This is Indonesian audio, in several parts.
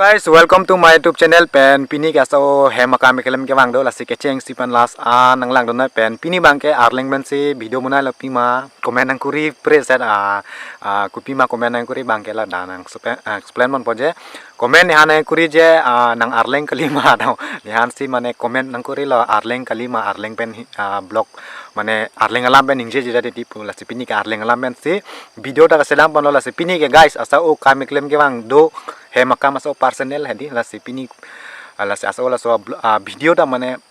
Guys, welcome to my YouTube channel. Pen pini kaso hemaka mekelem ke wang do lasi keceng si pan las nang lang do na pen pini bang ke arling ben si video muna la pima komen nang kuri preset kupima komen nang kuri bang ke la danang explain mon poje komen ni hane kuri je nang arling kelima daw ni han si mane komen nang kuri la arling kelima arling pen blog mane arling alam ben ingje jeda di tipu lasi pini ke arling alam ben si video ta sedang pon lasi pini ke guys asa o ka mekelem ke wang do he maka masuk personel hadi la sipini la sa so la so video da mane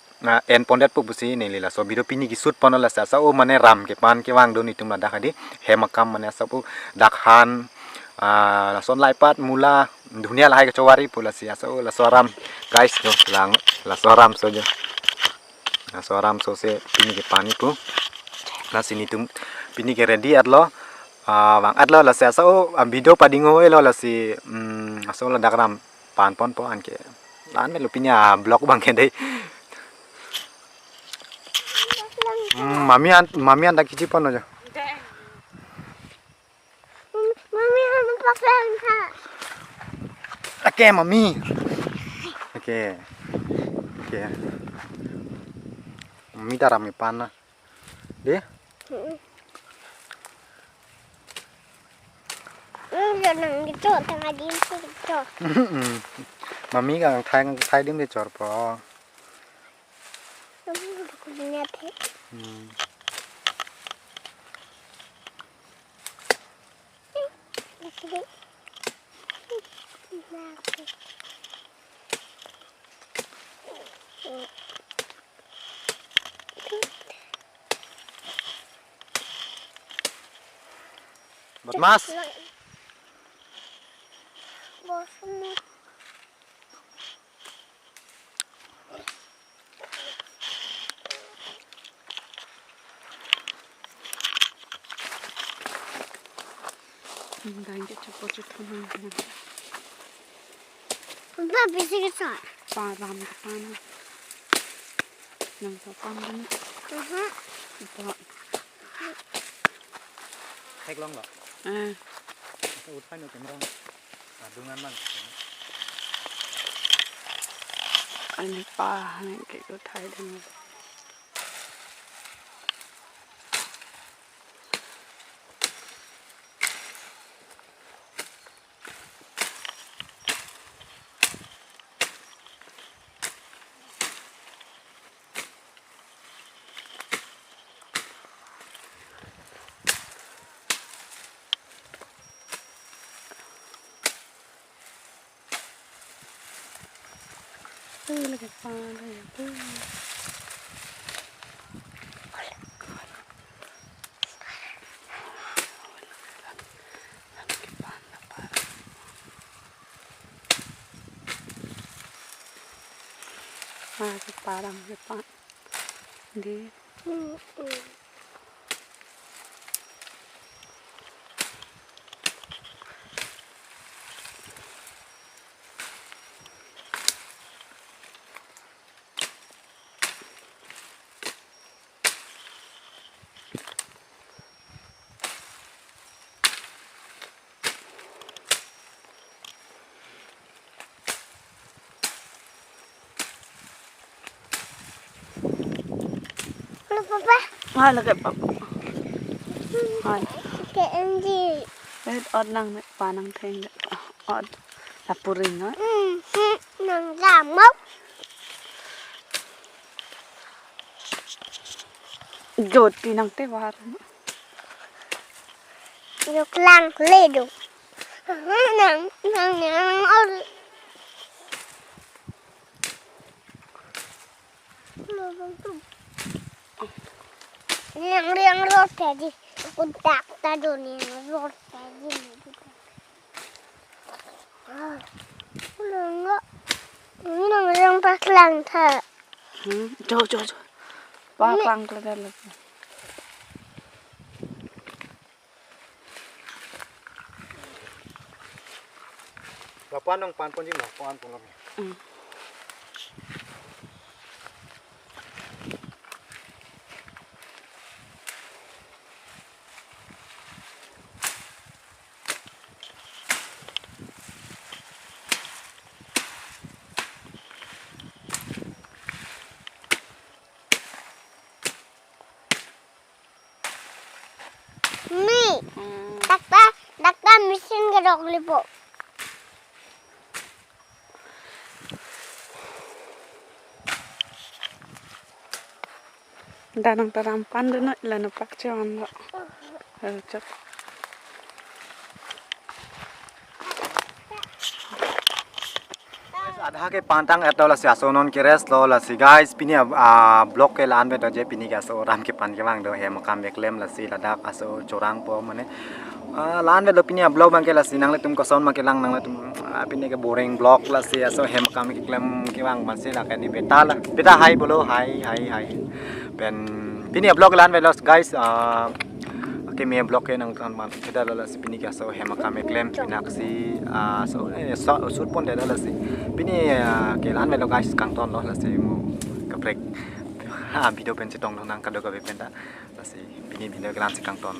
en pondet pu busi ne la so video pini gisut pon la sa o mane ram ke pan ke wang do ni tum la dak hadi he maka mane sa pu dak han la son lai pat mula dunia la hai ke chawari pu la sia so la so ram guys do lang la so ram so jo la so ram so se pini ke pani pu la sini tum pini ke ready atlo bang atlo la sa so video padingo elo la si so la dakram pan pon po an ke lan me lupinya blog bang ke dei mami an dak kici pon aja mami an pakai ha oke mami oke mami taram pan deh jangan gitu tengah di situ. Mami kang thai dim de chor po. Punya teh. Buat Mas. Bosan. Ganti cepot teman. Apa bisa kita? Param depan. Nang papan ni. Itu. Hek long lo. Utai no kamera. Adungan man. Ani pa ni ke ko thai dan. Lagi panas tu. Lagi parang depan. Di. Hai lagi papa. Hai. Ke endi. Nang panang theng od lapurin no. Nang lamok. Jod pinang te war. Yuk lang ledo. Nang or. Yang rot tadi, kuntak tadi ni rot tadi ni. Nang yang pas lang tha. Jo. Pa pang kelada lagi. Lapan dong pan pon ji lah pan pon kami. dok lipo. Danang tarampan dun ilan na pakciwan lo. Cak. आधा के पांतांग एतो लसी आसोनन के रेस लो लसी गाइस पिनी ब्लॉक के लान में जे पिनी का सो राम के पान के वांग दो हे मकाम बेक्लेम लसी लदाक आसो चोरांग पो मने लान में दो पिनी ब्लॉक बांग के लसी नंगले तुम को सोन मा के लांग नंगले तुम पिनी के बोरिंग ब्लॉक लसी आसो हे मकाम के क्लेम के वांग मन से ला के नि बेटा हाय बोलो हाय पेन पिनी ब्लॉक लान में लस गाइस के मे ब्लॉक के नंग kan man kita lasi pini ka so he makam claim pinaksi so surpon de lasi pini ke lan melo guys kang ton lo lasi mo kaprek video pen sitong nang kado ka bependa lasi pini video ke lan si kang ton